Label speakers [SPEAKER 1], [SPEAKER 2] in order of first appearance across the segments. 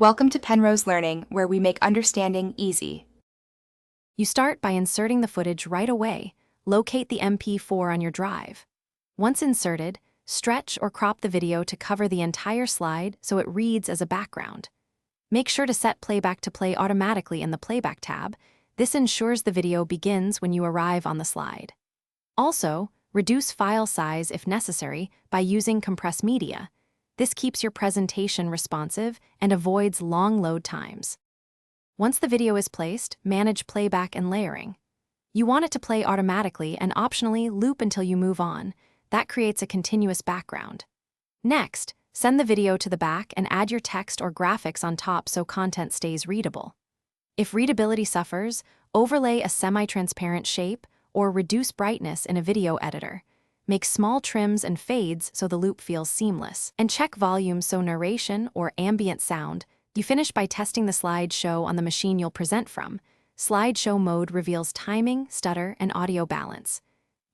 [SPEAKER 1] Welcome to Penrose Learning, where we make understanding easy.
[SPEAKER 2] You start by inserting the footage right away. Locate the MP4 on your drive. Once inserted, stretch or crop the video to cover the entire slide so it reads as a background. Make sure to set playback to play automatically in the Playback tab. This ensures the video begins when you arrive on the slide. Also, reduce file size if necessary by using compressed media. This keeps your presentation responsive and avoids long load times. Once the video is placed, manage playback and layering. You want it to play automatically and optionally loop until you move on. That creates a continuous background. Next, send the video to the back and add your text or graphics on top so content stays readable. If readability suffers, overlay a semi-transparent shape or reduce brightness in a video editor. Make small trims and fades so the loop feels seamless. And check volume so narration or ambient sound. You finish by testing the slideshow on the machine you'll present from. Slideshow mode reveals timing, stutter, and audio balance.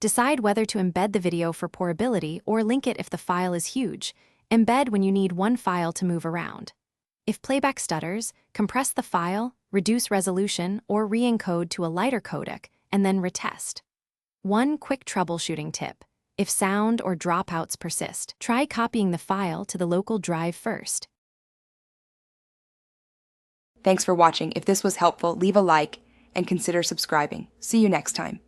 [SPEAKER 2] Decide whether to embed the video for portability or link it if the file is huge. Embed when you need one file to move around. If playback stutters, compress the file, reduce resolution, or re-encode to a lighter codec, and then retest. One quick troubleshooting tip. If sound or dropouts persist, try copying the file to the local drive first.
[SPEAKER 1] Thanks for watching. If this was helpful, leave a like and consider subscribing. See you next time.